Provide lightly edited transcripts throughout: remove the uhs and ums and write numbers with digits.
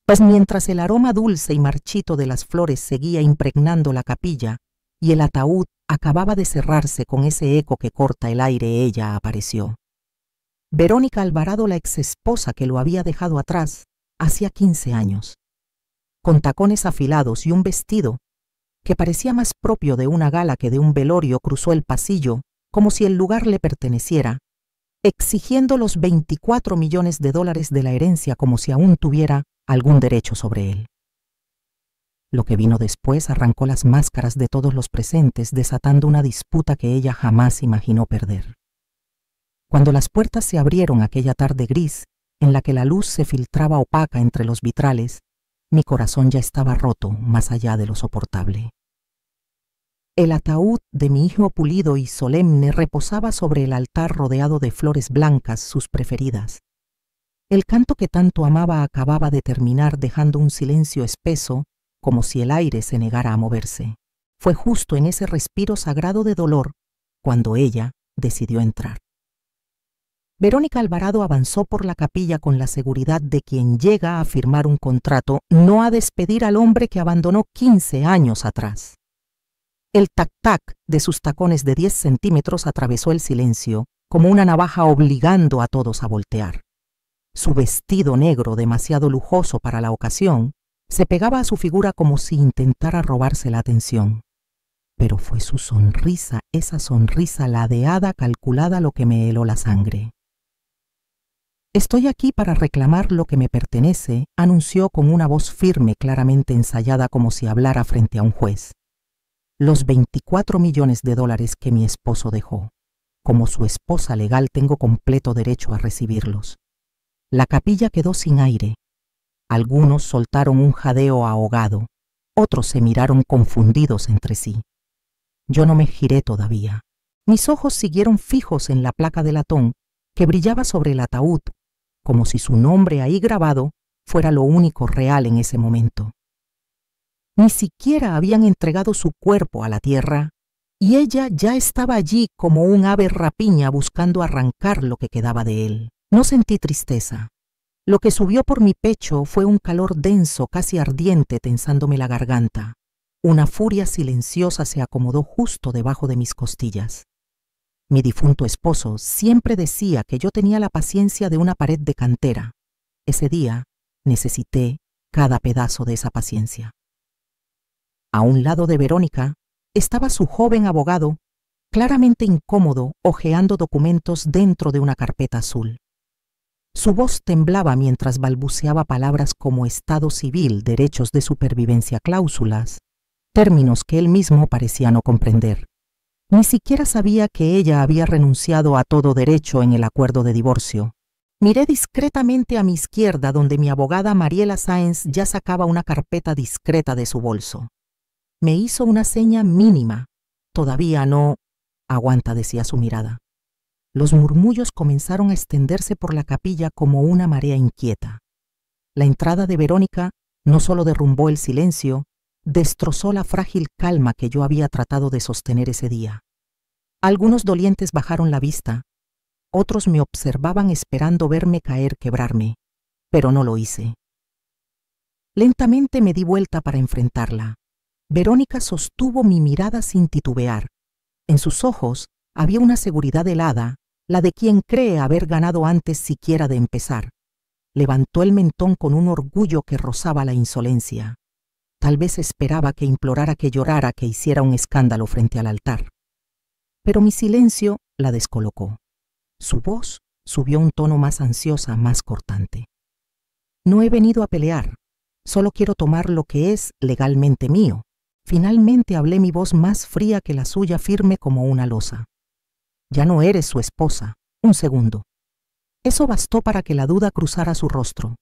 Pues mientras el aroma dulce y marchito de las flores seguía impregnando la capilla y el ataúd acababa de cerrarse con ese eco que corta el aire, ella apareció. Verónica Alvarado, la exesposa que lo había dejado atrás hacía 15 años, con tacones afilados y un vestido que parecía más propio de una gala que de un velorio, cruzó el pasillo como si el lugar le perteneciera, exigiendo los 24 millones de dólares de la herencia como si aún tuviera algún derecho sobre él. Lo que vino después arrancó las máscaras de todos los presentes, desatando una disputa que ella jamás imaginó perder. Cuando las puertas se abrieron aquella tarde gris, en la que la luz se filtraba opaca entre los vitrales, mi corazón ya estaba roto más allá de lo soportable. El ataúd de mi hijo pulido y solemne reposaba sobre el altar rodeado de flores blancas, sus preferidas. El canto que tanto amaba acababa de terminar, dejando un silencio espeso, como si el aire se negara a moverse. Fue justo en ese respiro sagrado de dolor cuando ella decidió entrar. Verónica Alvarado avanzó por la capilla con la seguridad de quien llega a firmar un contrato, no a despedir al hombre que abandonó 15 años atrás. El tac-tac de sus tacones de 10 centímetros atravesó el silencio, como una navaja, obligando a todos a voltear. Su vestido negro, demasiado lujoso para la ocasión, se pegaba a su figura como si intentara robarse la atención. Pero fue su sonrisa, esa sonrisa ladeada, calculada, lo que me heló la sangre. «Estoy aquí para reclamar lo que me pertenece», anunció con una voz firme, claramente ensayada, como si hablara frente a un juez. «Los 24 millones de dólares que mi esposo dejó. Como su esposa legal tengo completo derecho a recibirlos». La capilla quedó sin aire. Algunos soltaron un jadeo ahogado, otros se miraron confundidos entre sí. Yo no me giré todavía. Mis ojos siguieron fijos en la placa de latón que brillaba sobre el ataúd, como si su nombre ahí grabado fuera lo único real en ese momento. Ni siquiera habían entregado su cuerpo a la tierra, y ella ya estaba allí como un ave rapiña buscando arrancar lo que quedaba de él. No sentí tristeza. Lo que subió por mi pecho fue un calor denso, casi ardiente, tensándome la garganta. Una furia silenciosa se acomodó justo debajo de mis costillas. Mi difunto esposo siempre decía que yo tenía la paciencia de una pared de cantera. Ese día necesité cada pedazo de esa paciencia. A un lado de Verónica estaba su joven abogado, claramente incómodo, hojeando documentos dentro de una carpeta azul. Su voz temblaba mientras balbuceaba palabras como estado civil, derechos de supervivencia, cláusulas, términos que él mismo parecía no comprender. Ni siquiera sabía que ella había renunciado a todo derecho en el acuerdo de divorcio. Miré discretamente a mi izquierda, donde mi abogada Mariela Sáenz ya sacaba una carpeta discreta de su bolso. Me hizo una seña mínima. «Todavía no». «Aguanta», decía su mirada. Los murmullos comenzaron a extenderse por la capilla como una marea inquieta. La entrada de Verónica no solo derrumbó el silencio, destrozó la frágil calma que yo había tratado de sostener ese día. Algunos dolientes bajaron la vista, otros me observaban esperando verme caer, quebrarme, pero no lo hice. Lentamente me di vuelta para enfrentarla. Verónica sostuvo mi mirada sin titubear. En sus ojos había una seguridad helada, la de quien cree haber ganado antes siquiera de empezar. Levantó el mentón con un orgullo que rozaba la insolencia. Tal vez esperaba que implorara, que llorara, que hiciera un escándalo frente al altar. Pero mi silencio la descolocó. Su voz subió un tono más ansiosa, más cortante. «No he venido a pelear, solo quiero tomar lo que es legalmente mío». Finalmente hablé, mi voz más fría que la suya, firme como una losa. «Ya no eres su esposa. Un segundo». Eso bastó para que la duda cruzara su rostro.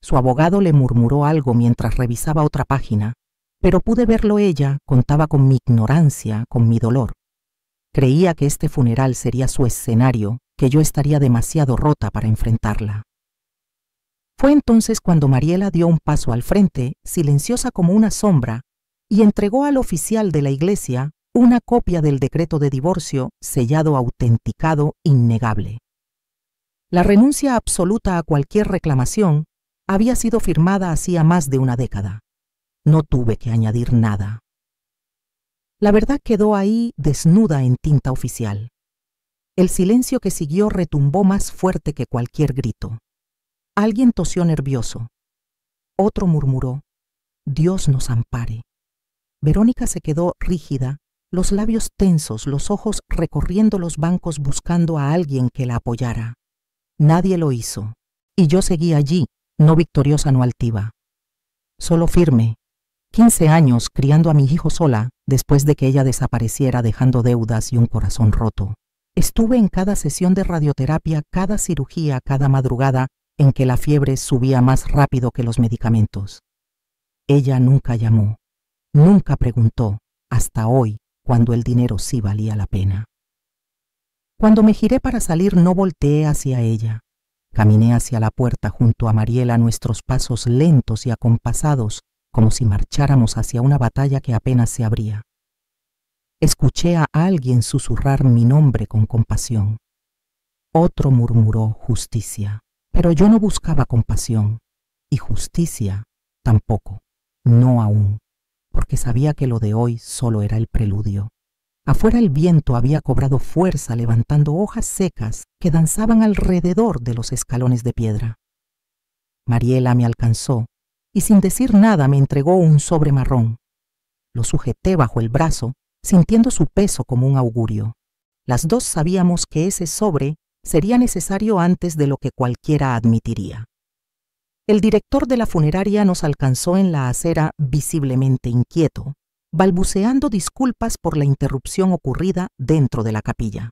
Su abogado le murmuró algo mientras revisaba otra página, pero pude verlo. Ella contaba con mi ignorancia, con mi dolor. Creía que este funeral sería su escenario, que yo estaría demasiado rota para enfrentarla. Fue entonces cuando Mariela dio un paso al frente, silenciosa como una sombra, y entregó al oficial de la iglesia una copia del decreto de divorcio, sellado, autenticado, innegable. La renuncia absoluta a cualquier reclamación, Había sido firmada hacía más de una década. No tuve que añadir nada. La verdad quedó ahí desnuda en tinta oficial. El silencio que siguió retumbó más fuerte que cualquier grito. Alguien tosió nervioso. Otro murmuró: Dios nos ampare. Verónica se quedó rígida, los labios tensos, los ojos recorriendo los bancos buscando a alguien que la apoyara. Nadie lo hizo, y yo seguí allí, no victoriosa, no altiva. Solo firme. 15 años criando a mi hijo sola después de que ella desapareciera dejando deudas y un corazón roto. Estuve en cada sesión de radioterapia, cada cirugía, cada madrugada en que la fiebre subía más rápido que los medicamentos. Ella nunca llamó, nunca preguntó, hasta hoy, cuando el dinero sí valía la pena. Cuando me giré para salir no volteé hacia ella. Caminé hacia la puerta junto a Mariela, nuestros pasos lentos y acompasados, como si marcháramos hacia una batalla que apenas se abría. Escuché a alguien susurrar mi nombre con compasión. Otro murmuró justicia, pero yo no buscaba compasión, y justicia tampoco, no aún, porque sabía que lo de hoy solo era el preludio. Afuera el viento había cobrado fuerza levantando hojas secas que danzaban alrededor de los escalones de piedra. Mariela me alcanzó y sin decir nada me entregó un sobre marrón. Lo sujeté bajo el brazo, sintiendo su peso como un augurio. Las dos sabíamos que ese sobre sería necesario antes de lo que cualquiera admitiría. El director de la funeraria nos alcanzó en la acera visiblemente inquieto, balbuceando disculpas por la interrupción ocurrida dentro de la capilla.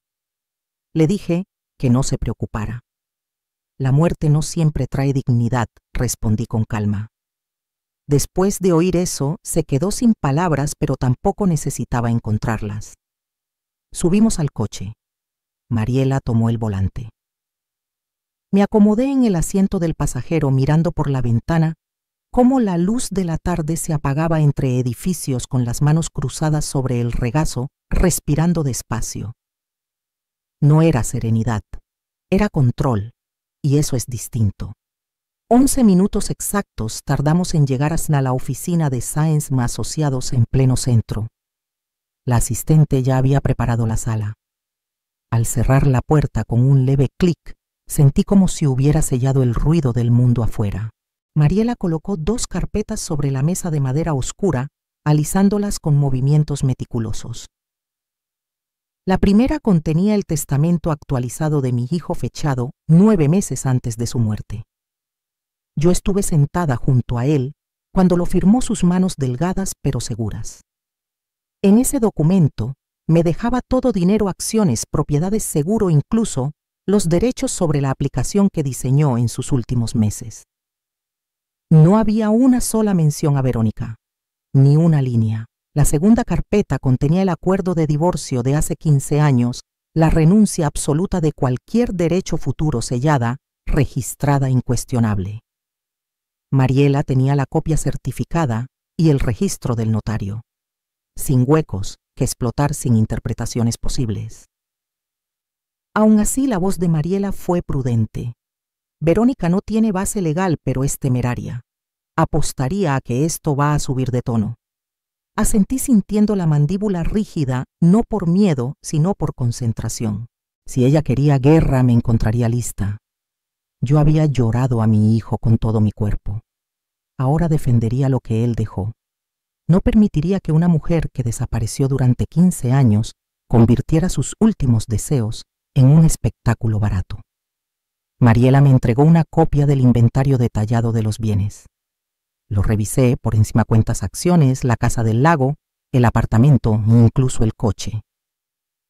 Le dije que no se preocupara. La muerte no siempre trae dignidad, respondí con calma. Después de oír eso, se quedó sin palabras, pero tampoco necesitaba encontrarlas. Subimos al coche. Mariela tomó el volante. Me acomodé en el asiento del pasajero mirando por la ventana cómo la luz de la tarde se apagaba entre edificios con las manos cruzadas sobre el regazo, respirando despacio. No era serenidad, era control, y eso es distinto. 11 minutos exactos tardamos en llegar hasta la oficina de Sáenz Asociados en pleno centro. La asistente ya había preparado la sala. Al cerrar la puerta con un leve clic, sentí como si hubiera sellado el ruido del mundo afuera. Mariela colocó 2 carpetas sobre la mesa de madera oscura, alisándolas con movimientos meticulosos. La primera contenía el testamento actualizado de mi hijo fechado 9 meses antes de su muerte. Yo estuve sentada junto a él cuando lo firmó, sus manos delgadas pero seguras. En ese documento me dejaba todo: dinero, acciones, propiedades, seguro, incluso los derechos sobre la aplicación que diseñó en sus últimos meses. No había una sola mención a Verónica, ni una línea. La segunda carpeta contenía el acuerdo de divorcio de hace 15 años, la renuncia absoluta de cualquier derecho futuro, sellada, registrada, incuestionable. Mariela tenía la copia certificada y el registro del notario, sin huecos que explotar, sin interpretaciones posibles. Aún así, la voz de Mariela fue prudente. Verónica no tiene base legal, pero es temeraria. Apostaría a que esto va a subir de tono. Asentí sintiendo la mandíbula rígida, no por miedo, sino por concentración. Si ella quería guerra, me encontraría lista. Yo había llorado a mi hijo con todo mi cuerpo. Ahora defendería lo que él dejó. No permitiría que una mujer que desapareció durante 15 años convirtiera sus últimos deseos en un espectáculo barato. Mariela me entregó una copia del inventario detallado de los bienes. Lo revisé por encima: cuentas, acciones, la casa del lago, el apartamento, incluso el coche.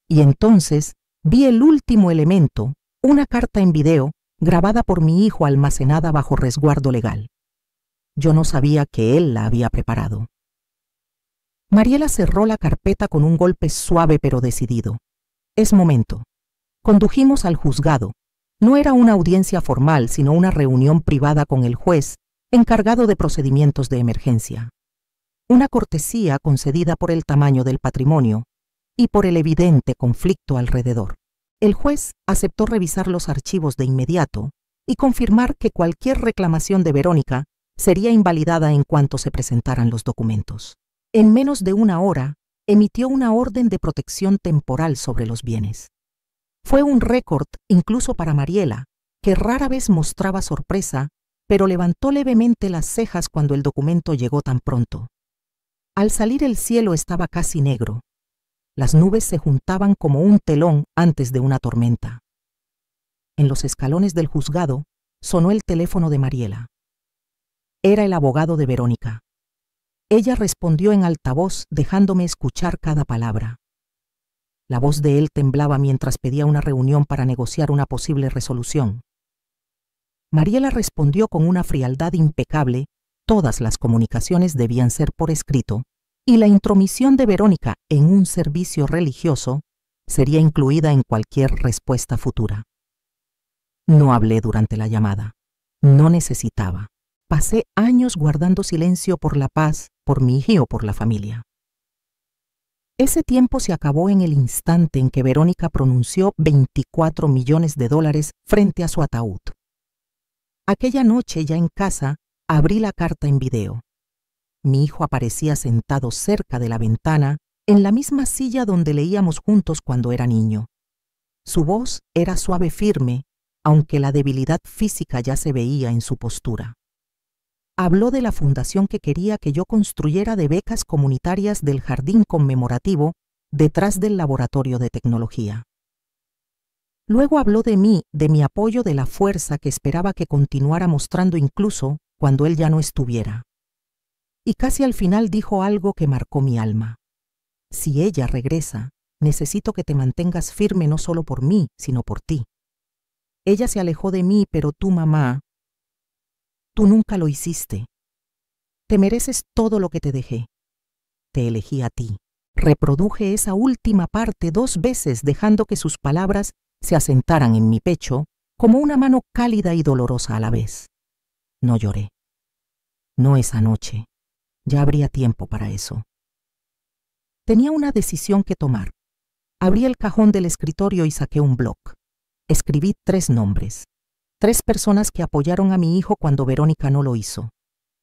Y entonces vi el último elemento, una carta en video grabada por mi hijo, almacenada bajo resguardo legal. Yo no sabía que él la había preparado. Mariela cerró la carpeta con un golpe suave pero decidido. Es momento. Condujimos al juzgado. No era una audiencia formal, sino una reunión privada con el juez, encargado de procedimientos de emergencia. Una cortesía concedida por el tamaño del patrimonio y por el evidente conflicto alrededor. El juez aceptó revisar los archivos de inmediato y confirmar que cualquier reclamación de Verónica sería invalidada en cuanto se presentaran los documentos. En menos de una hora, emitió una orden de protección temporal sobre los bienes. Fue un récord incluso para Mariela, que rara vez mostraba sorpresa, pero levantó levemente las cejas cuando el documento llegó tan pronto. Al salir el cielo estaba casi negro. Las nubes se juntaban como un telón antes de una tormenta. En los escalones del juzgado sonó el teléfono de Mariela. Era el abogado de Verónica. Ella respondió en altavoz, dejándome escuchar cada palabra. La voz de él temblaba mientras pedía una reunión para negociar una posible resolución. Mariela respondió con una frialdad impecable. Todas las comunicaciones debían ser por escrito, y la intromisión de Verónica en un servicio religioso sería incluida en cualquier respuesta futura. No hablé durante la llamada. No necesitaba. Pasé años guardando silencio por la paz, por mi hijo o por la familia. Ese tiempo se acabó en el instante en que Verónica pronunció $24 millones frente a su ataúd. Aquella noche, ya en casa, abrí la carta en video. Mi hijo aparecía sentado cerca de la ventana, en la misma silla donde leíamos juntos cuando era niño. Su voz era suave, firme, aunque la debilidad física ya se veía en su postura. Habló de la fundación que quería que yo construyera de becas comunitarias del jardín conmemorativo detrás del laboratorio de tecnología. Luego habló de mí, de mi apoyo, de la fuerza que esperaba que continuara mostrando incluso cuando él ya no estuviera. Y casi al final dijo algo que marcó mi alma. Si ella regresa, necesito que te mantengas firme no solo por mí, sino por ti. Ella se alejó de mí, pero tú, mamá, tú nunca lo hiciste. Te mereces todo lo que te dejé. Te elegí a ti. Reproduje esa última parte 2 veces, dejando que sus palabras se asentaran en mi pecho como una mano cálida y dolorosa a la vez. No lloré. No esa noche. Ya habría tiempo para eso. Tenía una decisión que tomar. Abrí el cajón del escritorio y saqué un bloc. Escribí 3 nombres. 3 personas que apoyaron a mi hijo cuando Verónica no lo hizo.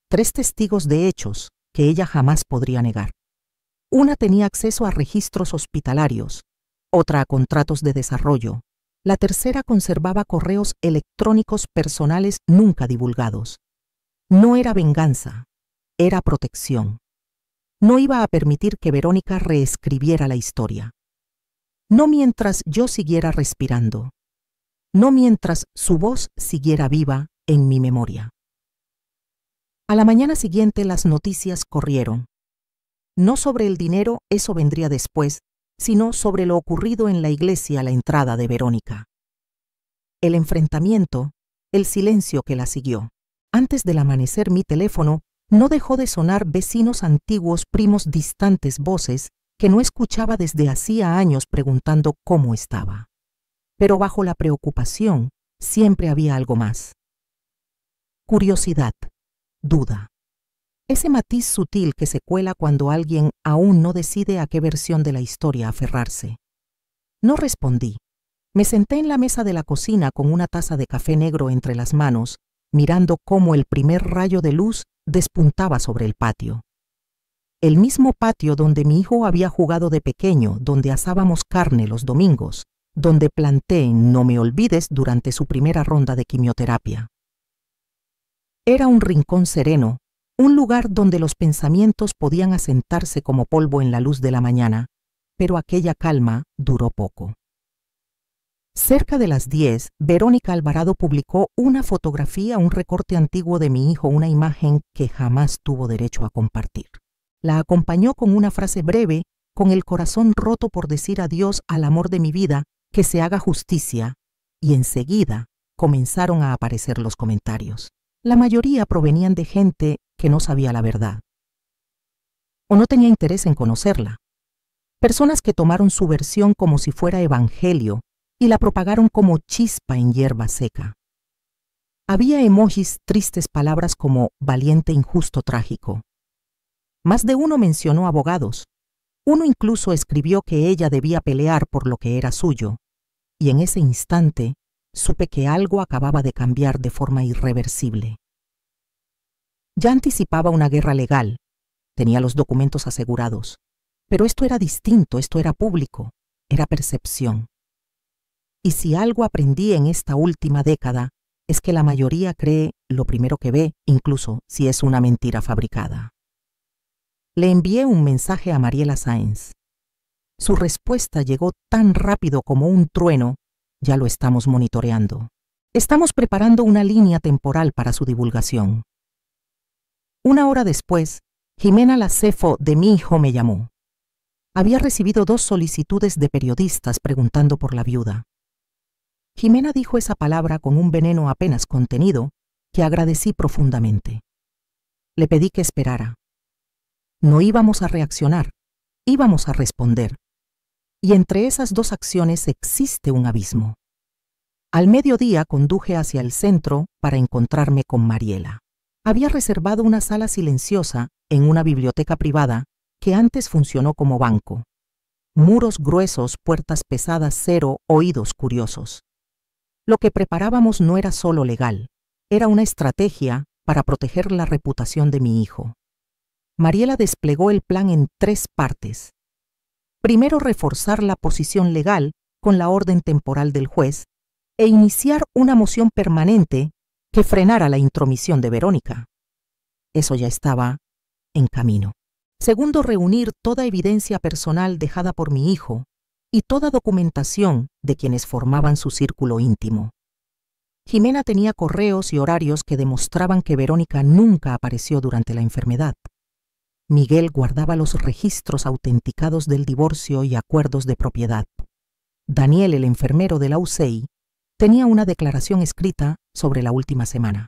3 testigos de hechos que ella jamás podría negar. Una tenía acceso a registros hospitalarios, otra a contratos de desarrollo. La tercera conservaba correos electrónicos personales nunca divulgados. No era venganza, era protección. No iba a permitir que Verónica reescribiera la historia. No mientras yo siguiera respirando. No mientras su voz siguiera viva en mi memoria. A la mañana siguiente las noticias corrieron. No sobre el dinero, eso vendría después, sino sobre lo ocurrido en la iglesia a la entrada de Verónica. El enfrentamiento, el silencio que la siguió. Antes del amanecer mi teléfono no dejó de sonar vecinos antiguos, primos distantes, voces que no escuchaba desde hacía años preguntando cómo estaba. Pero bajo la preocupación siempre había algo más. Curiosidad, duda. Ese matiz sutil que se cuela cuando alguien aún no decide a qué versión de la historia aferrarse. No respondí. Me senté en la mesa de la cocina con una taza de café negro entre las manos, mirando cómo el primer rayo de luz despuntaba sobre el patio. El mismo patio donde mi hijo había jugado de pequeño, donde asábamos carne los domingos, donde planté No me olvides durante su primera ronda de quimioterapia. Era un rincón sereno, un lugar donde los pensamientos podían asentarse como polvo en la luz de la mañana, pero aquella calma duró poco. Cerca de las 10, Verónica Alvarado publicó una fotografía, un recorte antiguo de mi hijo, una imagen que jamás tuvo derecho a compartir. La acompañó con una frase breve, con el corazón roto por decir adiós al amor de mi vida, que se haga justicia, y enseguida comenzaron a aparecer los comentarios. La mayoría provenían de gente que no sabía la verdad, o no tenía interés en conocerla. Personas que tomaron su versión como si fuera evangelio y la propagaron como chispa en hierba seca. Había emojis, tristes palabras como valiente, injusto, trágico. Más de uno mencionó abogados. Uno incluso escribió que ella debía pelear por lo que era suyo, y en ese instante supe que algo acababa de cambiar de forma irreversible. Ya anticipaba una guerra legal, tenía los documentos asegurados, pero esto era distinto, esto era público, era percepción. Y si algo aprendí en esta última década, es que la mayoría cree lo primero que ve, incluso si es una mentira fabricada. Le envié un mensaje a Mariela Sáenz. Su respuesta llegó tan rápido como un trueno. Ya lo estamos monitoreando. Estamos preparando una línea temporal para su divulgación. Una hora después, Jimena la CFO de mi hijo me llamó. Había recibido 2 solicitudes de periodistas preguntando por la viuda. Jimena dijo esa palabra con un veneno apenas contenido que agradecí profundamente. Le pedí que esperara. No íbamos a reaccionar, íbamos a responder. Y entre esas 2 acciones existe un abismo. Al mediodía conduje hacia el centro para encontrarme con Mariela. Había reservado una sala silenciosa en una biblioteca privada que antes funcionó como banco. Muros gruesos, puertas pesadas, 0 oídos curiosos. Lo que preparábamos no era solo legal, era una estrategia para proteger la reputación de mi hijo. Mariela desplegó el plan en 3 partes. Primero, reforzar la posición legal con la orden temporal del juez e iniciar una moción permanente que frenara la intromisión de Verónica. Eso ya estaba en camino. Segundo, reunir toda evidencia personal dejada por mi hijo y toda documentación de quienes formaban su círculo íntimo. Jimena tenía correos y horarios que demostraban que Verónica nunca apareció durante la enfermedad. Miguel guardaba los registros autenticados del divorcio y acuerdos de propiedad. Daniel, el enfermero de la UCEI, tenía una declaración escrita sobre la última semana,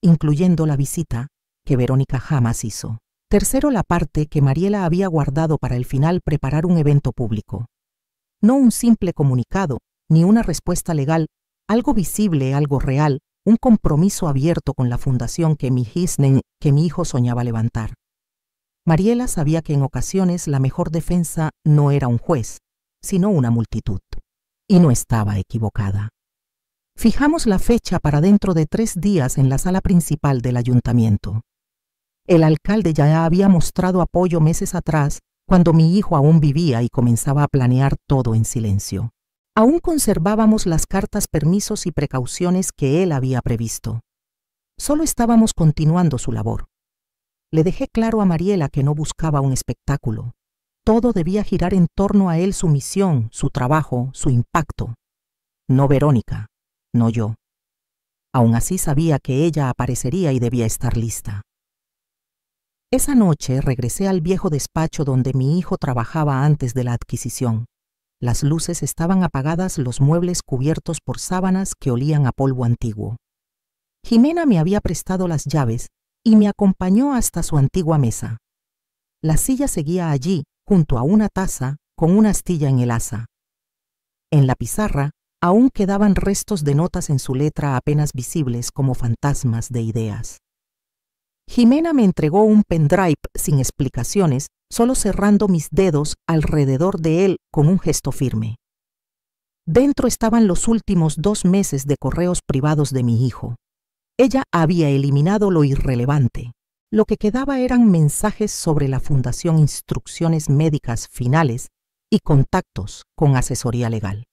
incluyendo la visita que Verónica jamás hizo. Tercero, la parte que Mariela había guardado para el final, preparar un evento público. No un simple comunicado, ni una respuesta legal, algo visible, algo real, un compromiso abierto con la fundación que mi hijo soñaba levantar. Mariela sabía que en ocasiones la mejor defensa no era un juez, sino una multitud. Y no estaba equivocada. Fijamos la fecha para dentro de 3 días en la sala principal del ayuntamiento. El alcalde ya había mostrado apoyo meses atrás, cuando mi hijo aún vivía y comenzaba a planear todo en silencio. Aún conservábamos las cartas, permisos y precauciones que él había previsto. Solo estábamos continuando su labor. Le dejé claro a Mariela que no buscaba un espectáculo. Todo debía girar en torno a él, su misión, su trabajo, su impacto. No Verónica, no yo. Aún así sabía que ella aparecería y debía estar lista. Esa noche regresé al viejo despacho donde mi hijo trabajaba antes de la adquisición. Las luces estaban apagadas, los muebles cubiertos por sábanas que olían a polvo antiguo. Jimena me había prestado las llaves y me acompañó hasta su antigua mesa. La silla seguía allí, junto a una taza con una astilla en el asa. En la pizarra aún quedaban restos de notas en su letra apenas visibles como fantasmas de ideas. Jimena me entregó un pendrive sin explicaciones, solo cerrando mis dedos alrededor de él con un gesto firme. Dentro estaban los últimos 2 meses de correos privados de mi hijo. Ella había eliminado lo irrelevante. Lo que quedaba eran mensajes sobre la fundación, instrucciones médicas finales y contactos con asesoría legal.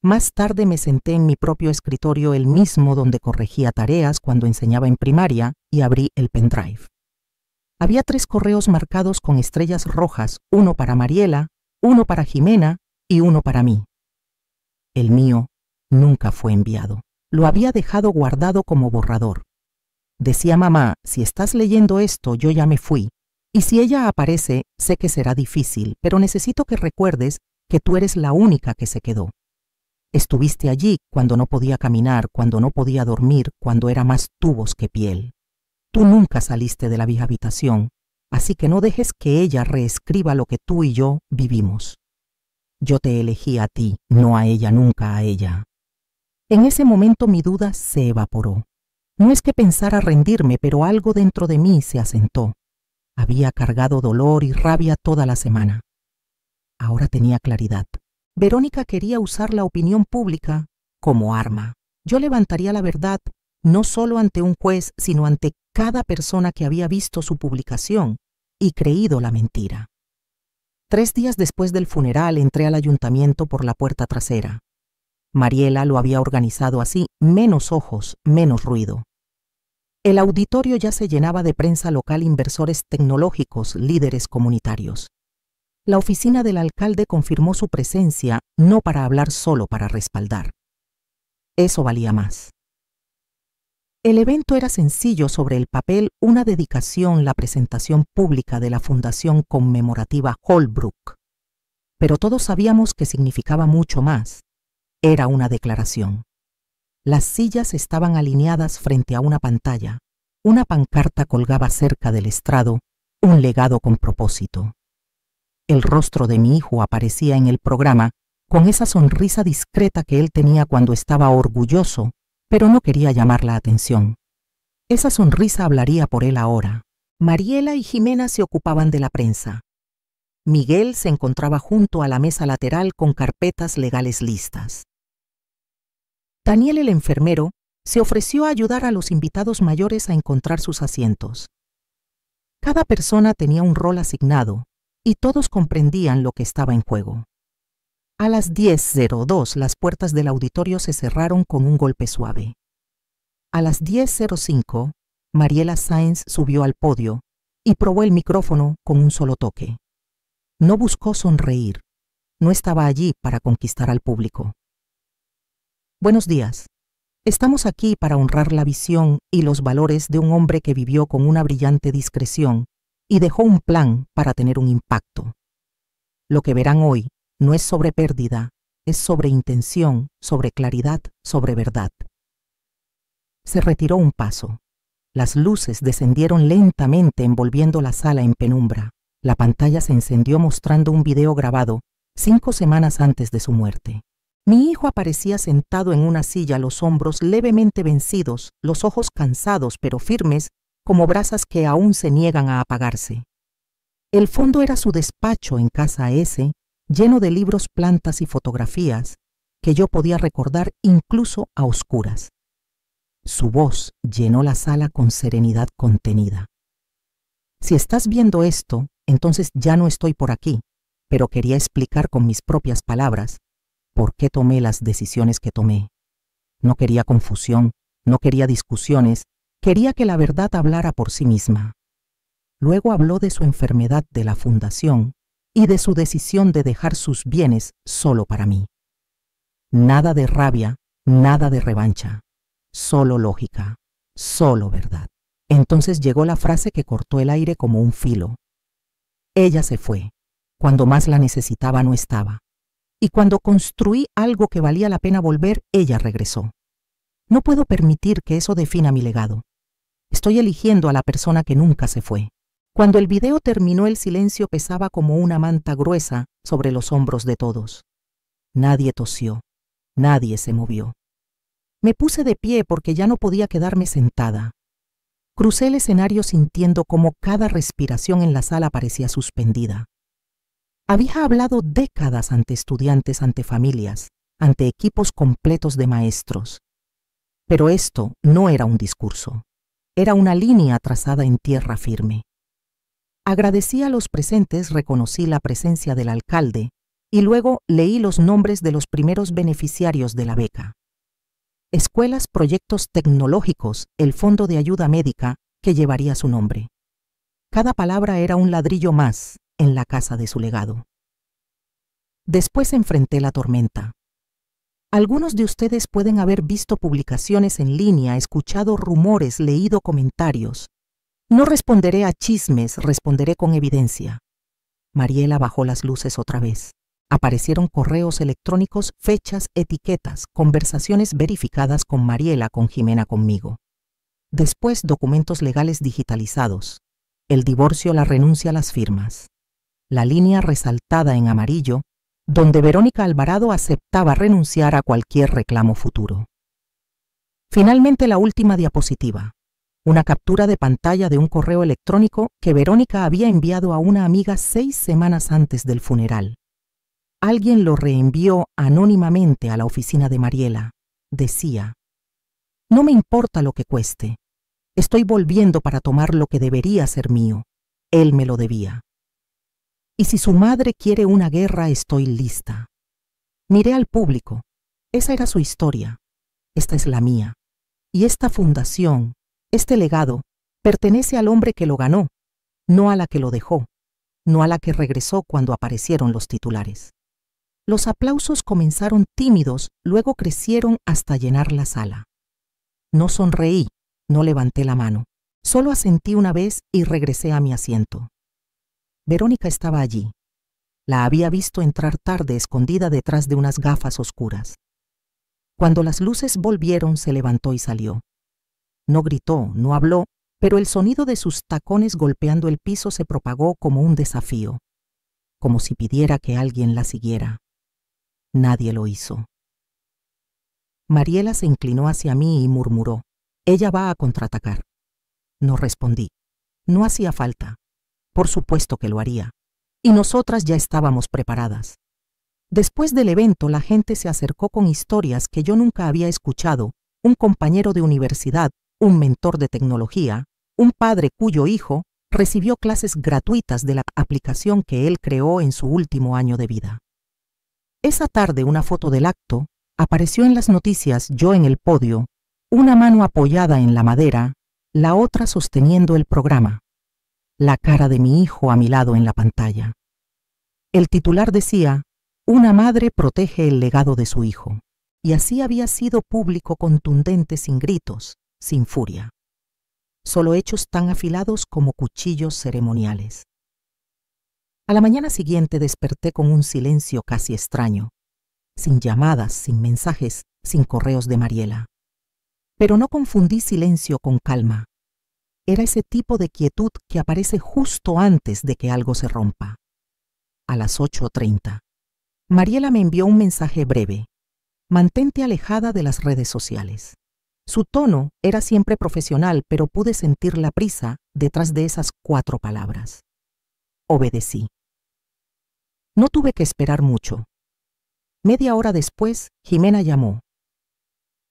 Más tarde me senté en mi propio escritorio, el mismo donde corregía tareas cuando enseñaba en primaria, y abrí el pendrive. Había 3 correos marcados con estrellas rojas, uno para Mariela, uno para Jimena y uno para mí. El mío nunca fue enviado. Lo había dejado guardado como borrador. Decía: mamá, si estás leyendo esto, yo ya me fui. Y si ella aparece, sé que será difícil, pero necesito que recuerdes que tú eres la única que se quedó. Estuviste allí cuando no podía caminar, cuando no podía dormir, cuando era más tubos que piel. Tú nunca saliste de la vieja habitación, así que no dejes que ella reescriba lo que tú y yo vivimos. Yo te elegí a ti, no a ella, nunca a ella. En ese momento mi duda se evaporó. No es que pensara rendirme, pero algo dentro de mí se asentó. Había cargado dolor y rabia toda la semana. Ahora tenía claridad. Verónica quería usar la opinión pública como arma. Yo levantaría la verdad no solo ante un juez, sino ante cada persona que había visto su publicación y creído la mentira. 3 días después del funeral entré al ayuntamiento por la puerta trasera. Mariela lo había organizado así: menos ojos, menos ruido. El auditorio ya se llenaba de prensa local, inversores tecnológicos, líderes comunitarios. La oficina del alcalde confirmó su presencia, no para hablar, solo para respaldar. Eso valía más. El evento era sencillo sobre el papel: una dedicación, la presentación pública de la Fundación Conmemorativa Holbrook. Pero todos sabíamos que significaba mucho más. Era una declaración. Las sillas estaban alineadas frente a una pantalla. Una pancarta colgaba cerca del estrado: un legado con propósito. El rostro de mi hijo aparecía en el programa, con esa sonrisa discreta que él tenía cuando estaba orgulloso, pero no quería llamar la atención. Esa sonrisa hablaría por él ahora. Mariela y Jimena se ocupaban de la prensa. Miguel se encontraba junto a la mesa lateral con carpetas legales listas. Daniel, el enfermero, se ofreció a ayudar a los invitados mayores a encontrar sus asientos. Cada persona tenía un rol asignado y todos comprendían lo que estaba en juego. A las 10:02 las puertas del auditorio se cerraron con un golpe suave. A las 10:05 Mariela Sáenz subió al podio y probó el micrófono con un solo toque. No buscó sonreír. No estaba allí para conquistar al público. Buenos días. Estamos aquí para honrar la visión y los valores de un hombre que vivió con una brillante discreción y dejó un plan para tener un impacto. Lo que verán hoy no es sobre pérdida, es sobre intención, sobre claridad, sobre verdad. Se retiró un paso. Las luces descendieron lentamente, envolviendo la sala en penumbra. La pantalla se encendió mostrando un video grabado 5 semanas antes de su muerte. Mi hijo aparecía sentado en una silla, los hombros levemente vencidos, los ojos cansados pero firmes, como brasas que aún se niegan a apagarse. El fondo era su despacho en Casa S, lleno de libros, plantas y fotografías que yo podía recordar incluso a oscuras. Su voz llenó la sala con serenidad contenida. Si estás viendo esto, entonces ya no estoy por aquí, pero quería explicar con mis propias palabras por qué tomé las decisiones que tomé. No quería confusión, no quería discusiones, quería que la verdad hablara por sí misma. Luego habló de su enfermedad, de la fundación y de su decisión de dejar sus bienes solo para mí. Nada de rabia, nada de revancha, solo lógica, solo verdad. Entonces llegó la frase que cortó el aire como un filo. Ella se fue. Cuando más la necesitaba no estaba. Y cuando construí algo que valía la pena volver, ella regresó. No puedo permitir que eso defina mi legado. Estoy eligiendo a la persona que nunca se fue. Cuando el video terminó, el silencio pesaba como una manta gruesa sobre los hombros de todos. Nadie tosió, nadie se movió. Me puse de pie porque ya no podía quedarme sentada. Crucé el escenario sintiendo cómo cada respiración en la sala parecía suspendida. Había hablado décadas ante estudiantes, ante familias, ante equipos completos de maestros. Pero esto no era un discurso, era una línea trazada en tierra firme. Agradecí a los presentes, reconocí la presencia del alcalde y luego leí los nombres de los primeros beneficiarios de la beca. Escuelas, proyectos tecnológicos, el fondo de ayuda médica que llevaría su nombre. Cada palabra era un ladrillo más en la casa de su legado. Después enfrenté la tormenta. Algunos de ustedes pueden haber visto publicaciones en línea, escuchado rumores, leído comentarios. No responderé a chismes, responderé con evidencia. Mariela bajó las luces otra vez. Aparecieron correos electrónicos, fechas, etiquetas, conversaciones verificadas con Mariela, con Jimena, conmigo. Después, documentos legales digitalizados. El divorcio, la renuncia, las firmas. La línea resaltada en amarillo, donde Verónica Alvarado aceptaba renunciar a cualquier reclamo futuro. Finalmente, la última diapositiva. Una captura de pantalla de un correo electrónico que Verónica había enviado a una amiga 6 semanas antes del funeral. Alguien lo reenvió anónimamente a la oficina de Mariela. Decía: «No me importa lo que cueste. Estoy volviendo para tomar lo que debería ser mío. Él me lo debía. Y si su madre quiere una guerra, estoy lista». Miré al público. Esa era su historia. Esta es la mía. Y esta fundación, este legado, pertenece al hombre que lo ganó, no a la que lo dejó, no a la que regresó cuando aparecieron los titulares. Los aplausos comenzaron tímidos, luego crecieron hasta llenar la sala. No sonreí, no levanté la mano, solo asentí una vez y regresé a mi asiento. Verónica estaba allí. La había visto entrar tarde escondida detrás de unas gafas oscuras. Cuando las luces volvieron, se levantó y salió. No gritó, no habló, pero el sonido de sus tacones golpeando el piso se propagó como un desafío, como si pidiera que alguien la siguiera. Nadie lo hizo. Mariela se inclinó hacia mí y murmuró: «Ella va a contraatacar». No respondí. No hacía falta. Por supuesto que lo haría. Y nosotras ya estábamos preparadas. Después del evento, la gente se acercó con historias que yo nunca había escuchado: un compañero de universidad, un mentor de tecnología, un padre cuyo hijo recibió clases gratuitas de la aplicación que él creó en su último año de vida. Esa tarde, una foto del acto apareció en las noticias, yo en el podio, una mano apoyada en la madera, la otra sosteniendo el programa, la cara de mi hijo a mi lado en la pantalla. El titular decía: «Una madre protege el legado de su hijo», y así había sido público, contundente, sin gritos, sin furia. Solo hechos tan afilados como cuchillos ceremoniales. A la mañana siguiente desperté con un silencio casi extraño, sin llamadas, sin mensajes, sin correos de Mariela. Pero no confundí silencio con calma. Era ese tipo de quietud que aparece justo antes de que algo se rompa. A las 8:30. Mariela me envió un mensaje breve: «Mantente alejada de las redes sociales». Su tono era siempre profesional, pero pude sentir la prisa detrás de esas 4 palabras. Obedecí. No tuve que esperar mucho. Media hora después, Jimena llamó.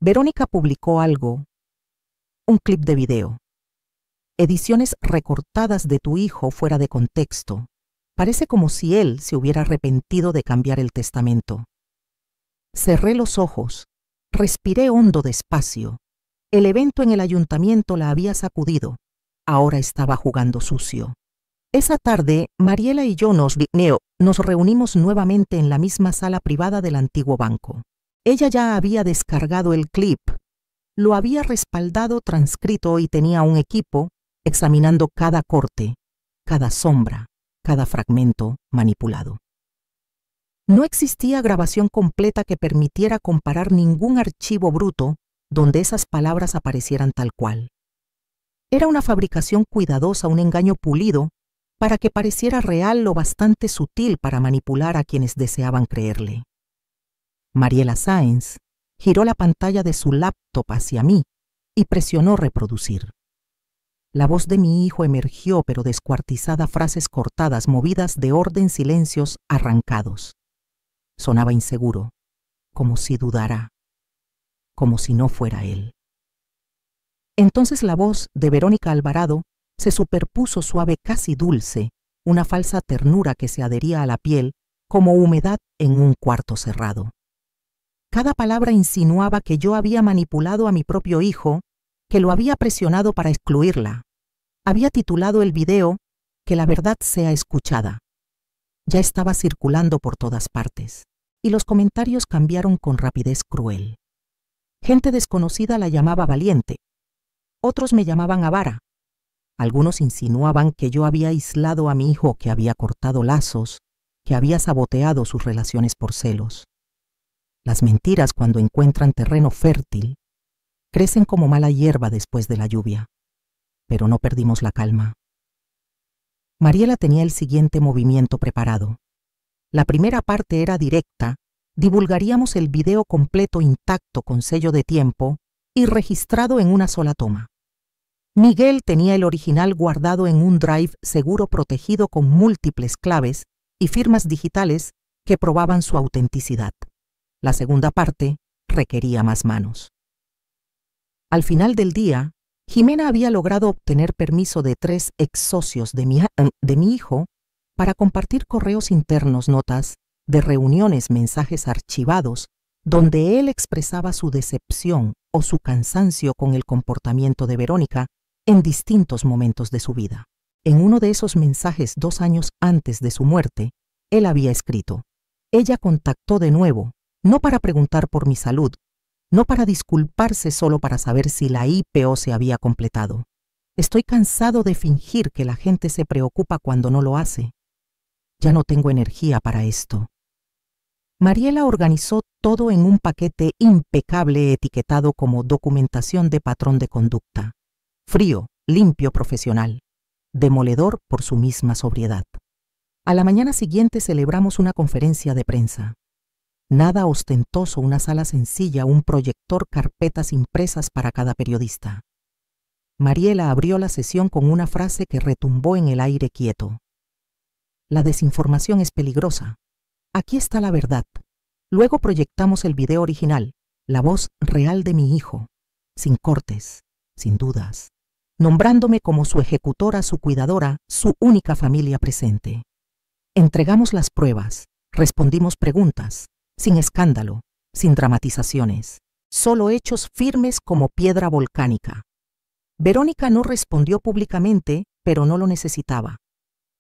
«Verónica publicó algo, un clip de video. Ediciones recortadas de tu hijo fuera de contexto. Parece como si él se hubiera arrepentido de cambiar el testamento». Cerré los ojos, respiré hondo despacio. El evento en el ayuntamiento la había sacudido. Ahora estaba jugando sucio. Esa tarde, Mariela y yo nos reunimos nuevamente en la misma sala privada del antiguo banco. Ella ya había descargado el clip, lo había respaldado, transcrito, y tenía un equipo examinando cada corte, cada sombra, cada fragmento manipulado. No existía grabación completa que permitiera comparar ningún archivo bruto donde esas palabras aparecieran tal cual. Era una fabricación cuidadosa, un engaño pulido, para que pareciera real, lo bastante sutil para manipular a quienes deseaban creerle. Mariela Sáenz giró la pantalla de su laptop hacia mí y presionó reproducir. La voz de mi hijo emergió, pero descuartizada, frases cortadas, movidas de orden, silencios arrancados. Sonaba inseguro, como si dudara, como si no fuera él. Entonces la voz de Verónica Alvarado se superpuso, suave, casi dulce, una falsa ternura que se adhería a la piel como humedad en un cuarto cerrado. Cada palabra insinuaba que yo había manipulado a mi propio hijo, que lo había presionado para excluirla. Había titulado el video «Que la verdad sea escuchada». Ya estaba circulando por todas partes, y los comentarios cambiaron con rapidez cruel. Gente desconocida la llamaba valiente. Otros me llamaban avara. Algunos insinuaban que yo había aislado a mi hijo, que había cortado lazos, que había saboteado sus relaciones por celos. Las mentiras, cuando encuentran terreno fértil, crecen como mala hierba después de la lluvia. Pero no perdimos la calma. Mariela tenía el siguiente movimiento preparado. La primera parte era directa: divulgaríamos el video completo, intacto, con sello de tiempo y registrado en una sola toma. Miguel tenía el original guardado en un drive seguro, protegido con múltiples claves y firmas digitales que probaban su autenticidad. La segunda parte requería más manos. Al final del día, Jimena había logrado obtener permiso de 3 ex socios de mi hijo para compartir correos internos, notas de reuniones, mensajes archivados, donde él expresaba su decepción o su cansancio con el comportamiento de Verónica en distintos momentos de su vida. En uno de esos mensajes 2 años antes de su muerte, él había escrito: ella contactó de nuevo, no para preguntar por mi salud, no para disculparse, solo para saber si la IPO se había completado. Estoy cansado de fingir que la gente se preocupa cuando no lo hace. Ya no tengo energía para esto. Mariela organizó todo en un paquete impecable etiquetado como documentación de patrón de conducta. Frío, limpio, profesional. Demoledor por su misma sobriedad. A la mañana siguiente celebramos una conferencia de prensa. Nada ostentoso, una sala sencilla, un proyector, carpetas impresas para cada periodista. Mariela abrió la sesión con una frase que retumbó en el aire quieto. La desinformación es peligrosa. Aquí está la verdad. Luego proyectamos el video original, la voz real de mi hijo, sin cortes, sin dudas, nombrándome como su ejecutora, su cuidadora, su única familia presente. Entregamos las pruebas, respondimos preguntas, sin escándalo, sin dramatizaciones, solo hechos firmes como piedra volcánica. Verónica no respondió públicamente, pero no lo necesitaba.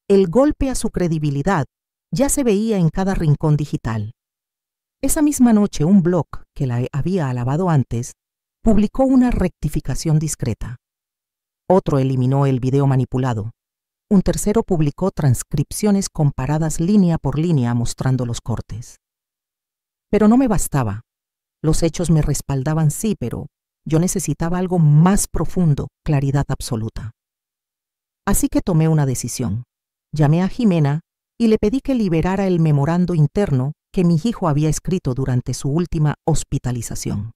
El golpe a su credibilidad ya se veía en cada rincón digital. Esa misma noche, un blog que la había alabado antes publicó una rectificación discreta. Otro eliminó el video manipulado. Un tercero publicó transcripciones comparadas línea por línea mostrando los cortes. Pero no me bastaba. Los hechos me respaldaban, sí, pero yo necesitaba algo más profundo, claridad absoluta. Así que tomé una decisión. Llamé a Jimena y le pedí que liberara el memorando interno que mi hijo había escrito durante su última hospitalización.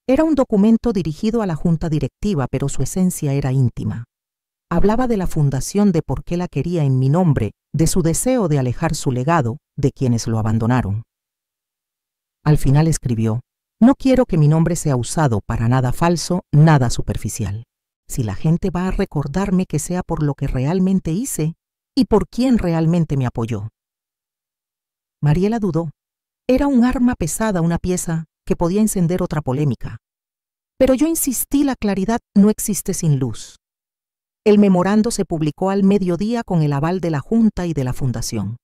Era un documento dirigido a la junta directiva, pero su esencia era íntima. Hablaba de la fundación, de por qué la quería en mi nombre, de su deseo de alejar su legado de quienes lo abandonaron. Al final escribió: no quiero que mi nombre sea usado para nada falso, nada superficial. Si la gente va a recordarme, que sea por lo que realmente hice y por quién realmente me apoyó. Mariela dudó. Era un arma pesada, una pieza que podía encender otra polémica. Pero yo insistí: la claridad no existe sin luz. El memorando se publicó al mediodía con el aval de la Junta y de la Fundación.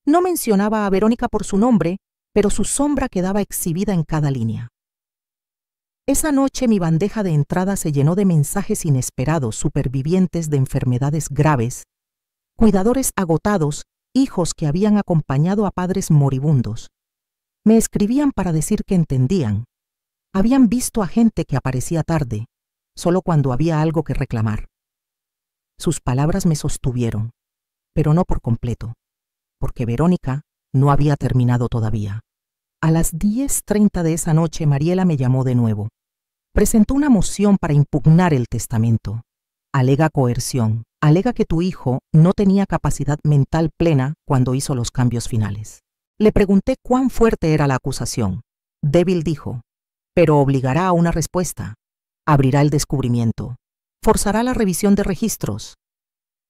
No mencionaba a Verónica por su nombre, pero su sombra quedaba exhibida en cada línea. Esa noche mi bandeja de entrada se llenó de mensajes inesperados: supervivientes de enfermedades graves, cuidadores agotados, hijos que habían acompañado a padres moribundos. Me escribían para decir que entendían. Habían visto a gente que aparecía tarde, solo cuando había algo que reclamar. Sus palabras me sostuvieron, pero no por completo, porque Verónica no había terminado todavía. A las 10:30 de esa noche, Mariela me llamó de nuevo. Presentó una moción para impugnar el testamento. Alega coerción, alega que tu hijo no tenía capacidad mental plena cuando hizo los cambios finales. Le pregunté cuán fuerte era la acusación. Débil, dijo, pero obligará a una respuesta. Abrirá el descubrimiento. Forzará la revisión de registros.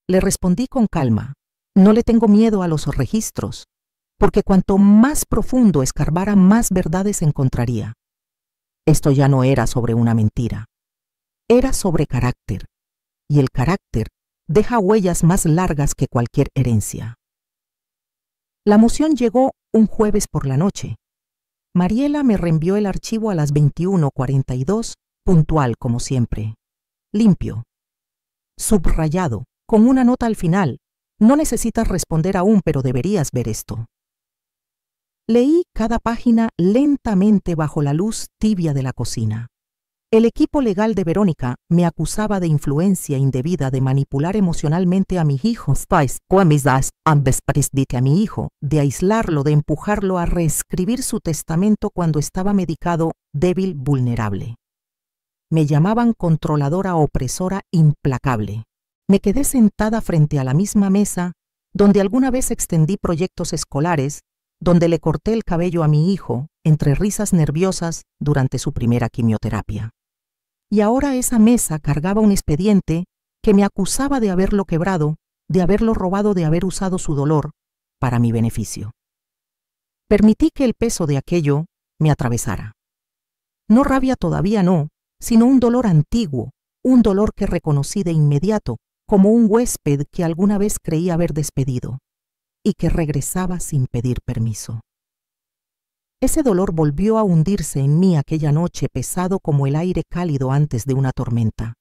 Le respondí con calma: no le tengo miedo a los registros, porque cuanto más profundo escarbara, más verdades encontraría. Esto ya no era sobre una mentira. Era sobre carácter, y el carácter deja huellas más largas que cualquier herencia. La moción llegó un jueves por la noche. Mariela me reenvió el archivo a las 21:42, puntual como siempre. Limpio. Subrayado, con una nota al final: no necesitas responder aún, pero deberías ver esto. Leí cada página lentamente bajo la luz tibia de la cocina. El equipo legal de Verónica me acusaba de influencia indebida, de manipular emocionalmente a mi hijo, a mi hijo, de aislarlo, de empujarlo a reescribir su testamento cuando estaba medicado, débil, vulnerable. Me llamaban controladora, opresora, implacable. Me quedé sentada frente a la misma mesa donde alguna vez extendí proyectos escolares, donde le corté el cabello a mi hijo entre risas nerviosas durante su primera quimioterapia. Y ahora esa mesa cargaba un expediente que me acusaba de haberlo quebrado, de haberlo robado, de haber usado su dolor para mi beneficio. Permití que el peso de aquello me atravesara. No rabia todavía, no, sino un dolor antiguo, un dolor que reconocí de inmediato como un huésped que alguna vez creí haber despedido y que regresaba sin pedir permiso. Ese dolor volvió a hundirse en mí aquella noche, pesado como el aire cálido antes de una tormenta.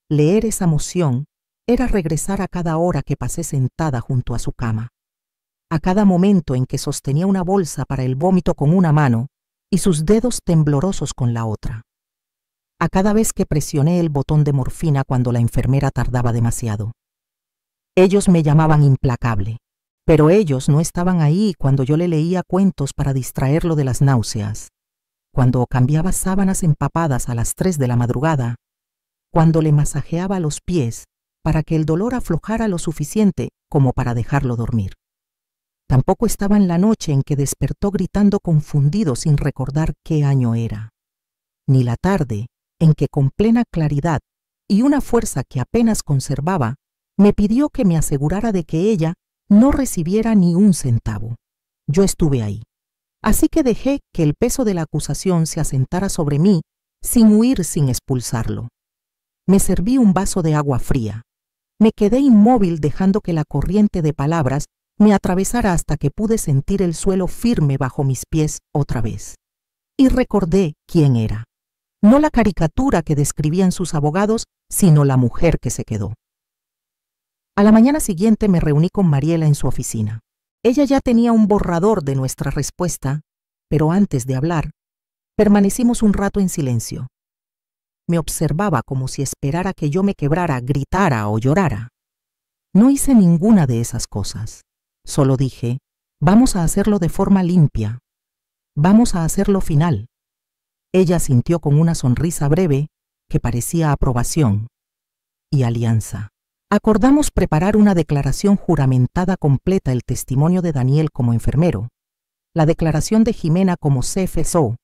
Leer esa moción era regresar a cada hora que pasé sentada junto a su cama, a cada momento en que sostenía una bolsa para el vómito con una mano y sus dedos temblorosos con la otra, a cada vez que presioné el botón de morfina cuando la enfermera tardaba demasiado. Ellos me llamaban implacable, pero ellos no estaban ahí cuando yo le leía cuentos para distraerlo de las náuseas, cuando cambiaba sábanas empapadas a las 3 de la madrugada, cuando le masajeaba los pies para que el dolor aflojara lo suficiente como para dejarlo dormir. Tampoco estaba en la noche en que despertó gritando confundido sin recordar qué año era, ni la tarde en que con plena claridad y una fuerza que apenas conservaba, me pidió que me asegurara de que ella no recibiera ni un centavo. Yo estuve ahí. Así que dejé que el peso de la acusación se asentara sobre mí sin huir, sin expulsarlo. Me serví un vaso de agua fría. Me quedé inmóvil dejando que la corriente de palabras me atravesara hasta que pude sentir el suelo firme bajo mis pies otra vez. Y recordé quién era. No la caricatura que describían sus abogados, sino la mujer que se quedó. A la mañana siguiente me reuní con Mariela en su oficina. Ella ya tenía un borrador de nuestra respuesta, pero antes de hablar, permanecimos un rato en silencio. Me observaba como si esperara que yo me quebrara, gritara o llorara. No hice ninguna de esas cosas. Solo dije, vamos a hacerlo de forma limpia. Vamos a hacerlo final. Ella sintió con una sonrisa breve que parecía aprobación y alianza. Acordamos preparar una declaración juramentada completa, el testimonio de Daniel como enfermero, la declaración de Jimena como CFSO,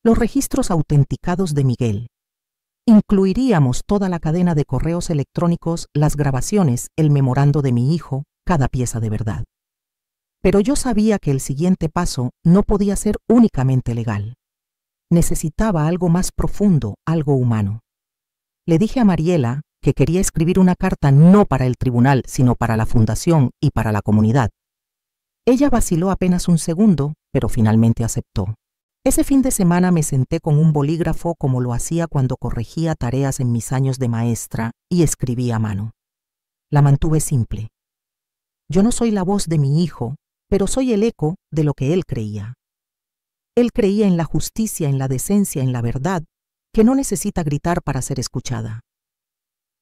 los registros autenticados de Miguel. Incluiríamos toda la cadena de correos electrónicos, las grabaciones, el memorando de mi hijo, cada pieza de verdad. Pero yo sabía que el siguiente paso no podía ser únicamente legal. Necesitaba algo más profundo, algo humano. Le dije a Mariela que quería escribir una carta no para el tribunal, sino para la fundación y para la comunidad. Ella vaciló apenas un segundo, pero finalmente aceptó. Ese fin de semana me senté con un bolígrafo como lo hacía cuando corregía tareas en mis años de maestra y escribía a mano. La mantuve simple. Yo no soy la voz de mi hijo, pero soy el eco de lo que él creía. Él creía en la justicia, en la decencia, en la verdad, que no necesita gritar para ser escuchada.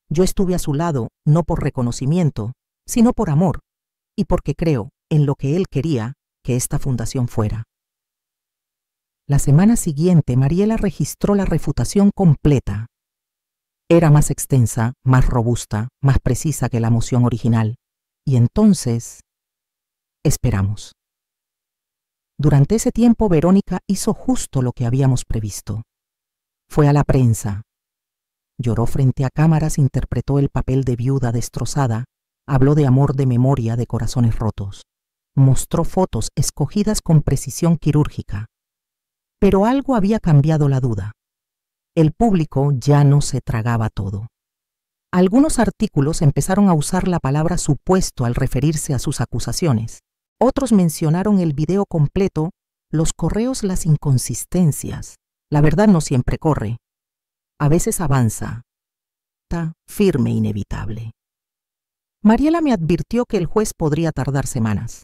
Yo estuve a su lado no por reconocimiento, sino por amor, y porque creo en lo que él quería que esta fundación fuera. La semana siguiente, Mariela registró la refutación completa. Era más extensa, más robusta, más precisa que la moción original, y entonces esperamos. Durante ese tiempo, Verónica hizo justo lo que habíamos previsto. Fue a la prensa. Lloró frente a cámaras, interpretó el papel de viuda destrozada, habló de amor, de memoria, de corazones rotos. Mostró fotos escogidas con precisión quirúrgica. Pero algo había cambiado la duda. El público ya no se tragaba todo. Algunos artículos empezaron a usar la palabra supuesto al referirse a sus acusaciones. Otros mencionaron el video completo, los correos, las inconsistencias. La verdad no siempre corre. A veces avanza. Está firme, inevitable. Mariela me advirtió que el juez podría tardar semanas.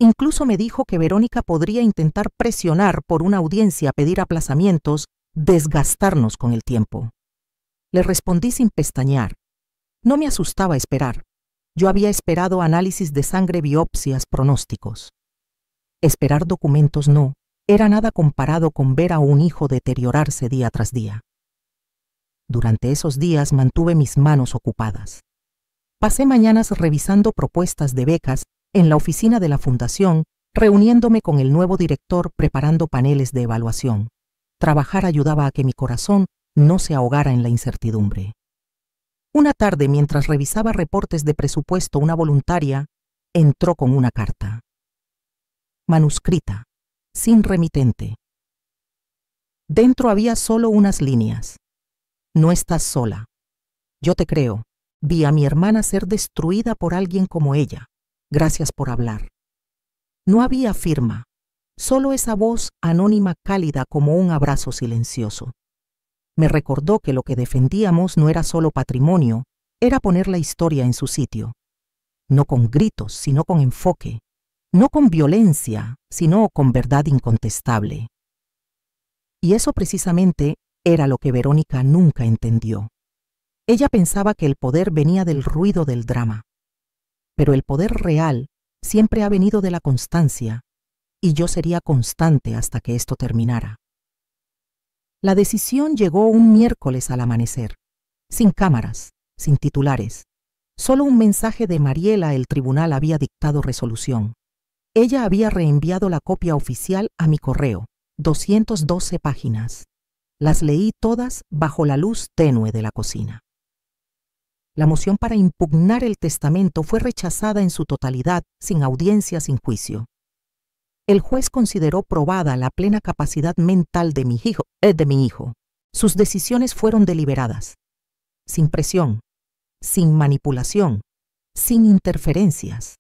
Incluso me dijo que Verónica podría intentar presionar por una audiencia, pedir aplazamientos, desgastarnos con el tiempo. Le respondí sin pestañear. No me asustaba esperar. Yo había esperado análisis de sangre, biopsias, pronósticos. Esperar documentos no era nada comparado con ver a un hijo deteriorarse día tras día. Durante esos días mantuve mis manos ocupadas. Pasé mañanas revisando propuestas de becas en la oficina de la fundación, reuniéndome con el nuevo director, preparando paneles de evaluación. Trabajar ayudaba a que mi corazón no se ahogara en la incertidumbre. Una tarde, mientras revisaba reportes de presupuesto, una voluntaria entró con una carta. Manuscrita, sin remitente. Dentro había solo unas líneas. No estás sola. Yo te creo. Vi a mi hermana ser destruida por alguien como ella. Gracias por hablar. No había firma, solo esa voz anónima cálida como un abrazo silencioso. Me recordó que lo que defendíamos no era solo patrimonio, era poner la historia en su sitio. No con gritos, sino con enfoque. No con violencia, sino con verdad incontestable. Y eso precisamente era lo que Verónica nunca entendió. Ella pensaba que el poder venía del ruido del drama. Pero el poder real siempre ha venido de la constancia, y yo sería constante hasta que esto terminara. La decisión llegó un miércoles al amanecer, sin cámaras, sin titulares. Solo un mensaje de Mariela. El tribunal había dictado resolución. Ella había reenviado la copia oficial a mi correo, 212 páginas. Las leí todas bajo la luz tenue de la cocina. La moción para impugnar el testamento fue rechazada en su totalidad, sin audiencia, sin juicio. El juez consideró probada la plena capacidad mental de mi hijo. Sus decisiones fueron deliberadas, sin presión, sin manipulación, sin interferencias.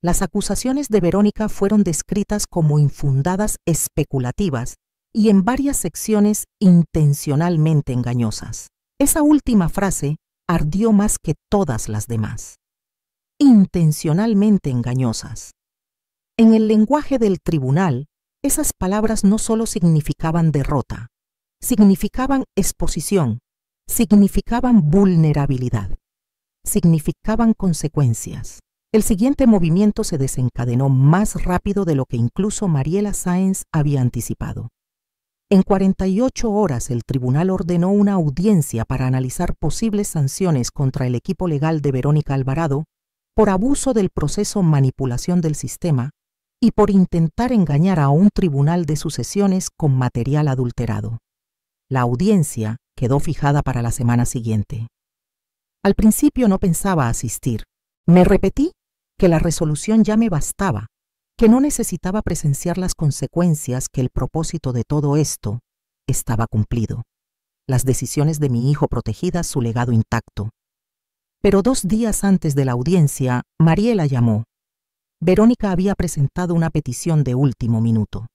Las acusaciones de Verónica fueron descritas como infundadas, especulativas y en varias secciones intencionalmente engañosas. Esa última frase ardió más que todas las demás. Intencionalmente engañosas. En el lenguaje del tribunal, esas palabras no solo significaban derrota, significaban exposición, significaban vulnerabilidad, significaban consecuencias. El siguiente movimiento se desencadenó más rápido de lo que incluso Mariela Sáenz había anticipado. En 48 horas el tribunal ordenó una audiencia para analizar posibles sanciones contra el equipo legal de Verónica Alvarado por abuso del proceso manipulación del sistema y por intentar engañar a un tribunal de sucesiones con material adulterado. La audiencia quedó fijada para la semana siguiente. Al principio no pensaba asistir. Me repetí que la resolución ya me bastaba, que no necesitaba presenciar las consecuencias, que el propósito de todo esto estaba cumplido. Las decisiones de mi hijo protegidas, su legado intacto. Pero 2 días antes de la audiencia, Mariela llamó. Verónica había presentado una petición de último minuto.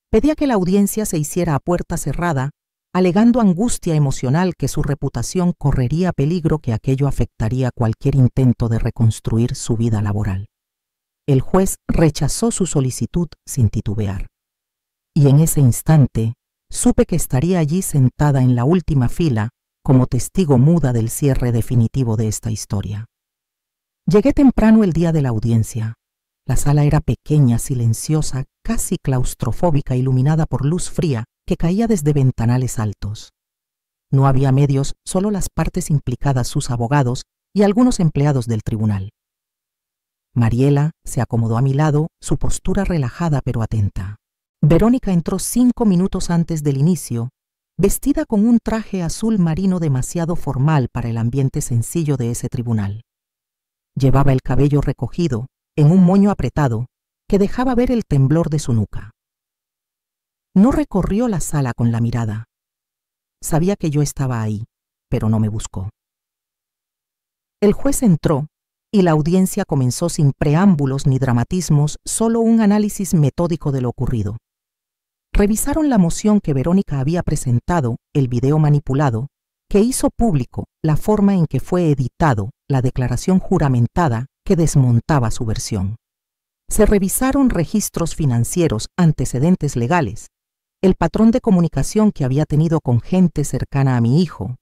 Pedía que la audiencia se hiciera a puerta cerrada, alegando angustia emocional, que su reputación correría peligro, que aquello afectaría cualquier intento de reconstruir su vida laboral. El juez rechazó su solicitud sin titubear. Y en ese instante supe que estaría allí sentada en la última fila como testigo muda del cierre definitivo de esta historia. Llegué temprano el día de la audiencia. La sala era pequeña, silenciosa, casi claustrofóbica, iluminada por luz fría que caía desde ventanales altos. No había medios, solo las partes implicadas, sus abogados y algunos empleados del tribunal. Mariela se acomodó a mi lado, su postura relajada pero atenta. Verónica entró 5 minutos antes del inicio, vestida con un traje azul marino demasiado formal para el ambiente sencillo de ese tribunal. Llevaba el cabello recogido, en un moño apretado, que dejaba ver el temblor de su nuca. No recorrió la sala con la mirada. Sabía que yo estaba ahí, pero no me buscó. El juez entró, y la audiencia comenzó sin preámbulos ni dramatismos, solo un análisis metódico de lo ocurrido. Revisaron la moción que Verónica había presentado, el video manipulado, que hizo público la forma en que fue editado, la declaración juramentada que desmontaba su versión. Se revisaron registros financieros, antecedentes legales, el patrón de comunicación que había tenido con gente cercana a mi hijo,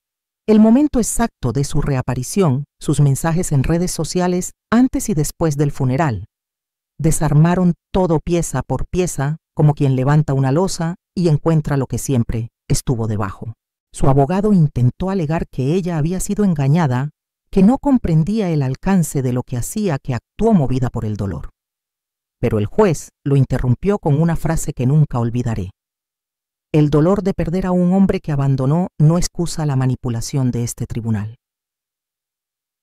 el momento exacto de su reaparición, sus mensajes en redes sociales antes y después del funeral. Desarmaron todo pieza por pieza, como quien levanta una losa y encuentra lo que siempre estuvo debajo. Su abogado intentó alegar que ella había sido engañada, que no comprendía el alcance de lo que hacía, que actuó movida por el dolor. Pero el juez lo interrumpió con una frase que nunca olvidaré. El dolor de perder a un hombre que abandonó no excusa la manipulación de este tribunal.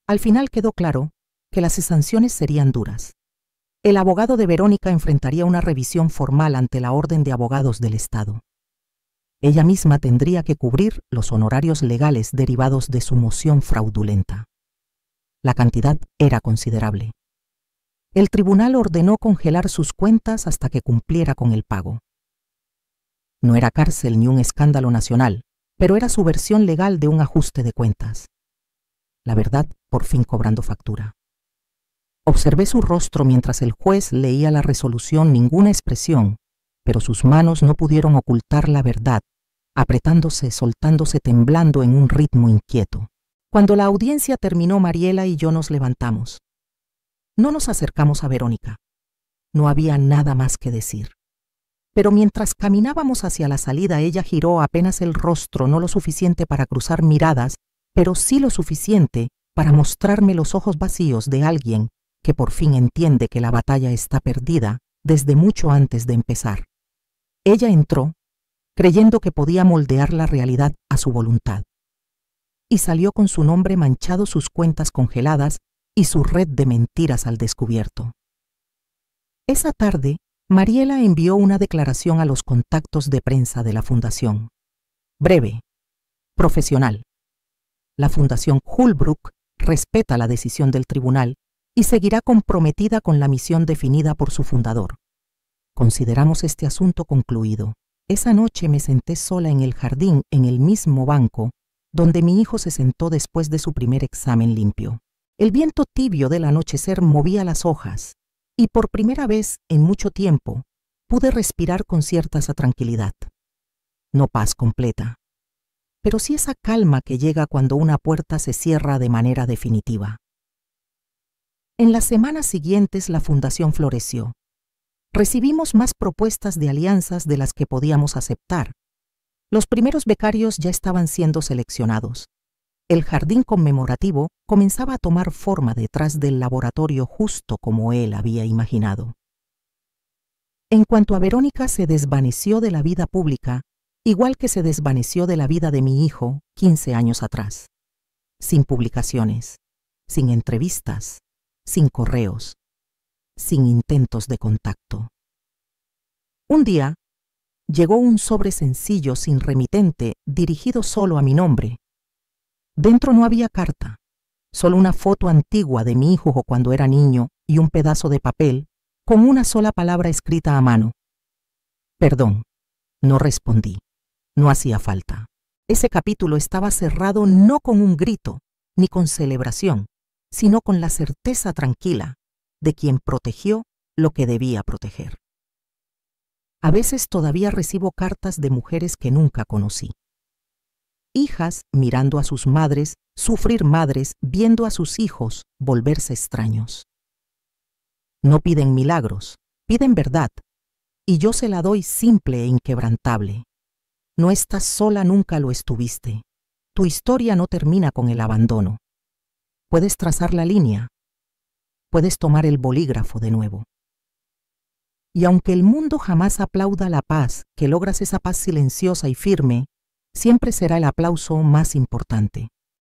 Al final quedó claro que las sanciones serían duras. El abogado de Verónica enfrentaría una revisión formal ante la Orden de Abogados del Estado. Ella misma tendría que cubrir los honorarios legales derivados de su moción fraudulenta. La cantidad era considerable. El tribunal ordenó congelar sus cuentas hasta que cumpliera con el pago. No era cárcel ni un escándalo nacional, pero era su versión legal de un ajuste de cuentas. La verdad, por fin cobrando factura. Observé su rostro mientras el juez leía la resolución, ninguna expresión, pero sus manos no pudieron ocultar la verdad, apretándose, soltándose, temblando en un ritmo inquieto. Cuando la audiencia terminó, Mariela y yo nos levantamos. No nos acercamos a Verónica. No había nada más que decir. Pero mientras caminábamos hacia la salida, ella giró apenas el rostro, no lo suficiente para cruzar miradas, pero sí lo suficiente para mostrarme los ojos vacíos de alguien que por fin entiende que la batalla está perdida desde mucho antes de empezar. Ella entró, creyendo que podía moldear la realidad a su voluntad, y salió con su nombre manchado, sus cuentas congeladas y su red de mentiras al descubierto. Esa tarde, Mariela envió una declaración a los contactos de prensa de la Fundación. Breve, profesional. La Fundación Holbrook respeta la decisión del tribunal y seguirá comprometida con la misión definida por su fundador. Consideramos este asunto concluido. Esa noche me senté sola en el jardín, en el mismo banco donde mi hijo se sentó después de su primer examen limpio. El viento tibio del anochecer movía las hojas, y por primera vez en mucho tiempo pude respirar con cierta tranquilidad. No paz completa, pero sí esa calma que llega cuando una puerta se cierra de manera definitiva. En las semanas siguientes la fundación floreció. Recibimos más propuestas de alianzas de las que podíamos aceptar. Los primeros becarios ya estaban siendo seleccionados. El jardín conmemorativo comenzaba a tomar forma detrás del laboratorio, justo como él había imaginado. En cuanto a Verónica, se desvaneció de la vida pública, igual que se desvaneció de la vida de mi hijo 15 años atrás. Sin publicaciones, sin entrevistas, sin correos, sin intentos de contacto. Un día, llegó un sobre sencillo sin remitente, dirigido solo a mi nombre. Dentro no había carta, solo una foto antigua de mi hijo cuando era niño y un pedazo de papel con una sola palabra escrita a mano. Perdón, no respondí. No hacía falta. Ese capítulo estaba cerrado no con un grito, ni con celebración, sino con la certeza tranquila de quien protegió lo que debía proteger. A veces todavía recibo cartas de mujeres que nunca conocí. Hijas mirando a sus madres, sufrir, madres viendo a sus hijos volverse extraños. No piden milagros, piden verdad, y yo se la doy simple e inquebrantable. No estás sola, nunca lo estuviste. Tu historia no termina con el abandono. Puedes trazar la línea, puedes tomar el bolígrafo de nuevo. Y aunque el mundo jamás aplauda la paz, que logras esa paz silenciosa y firme, siempre será el aplauso más importante.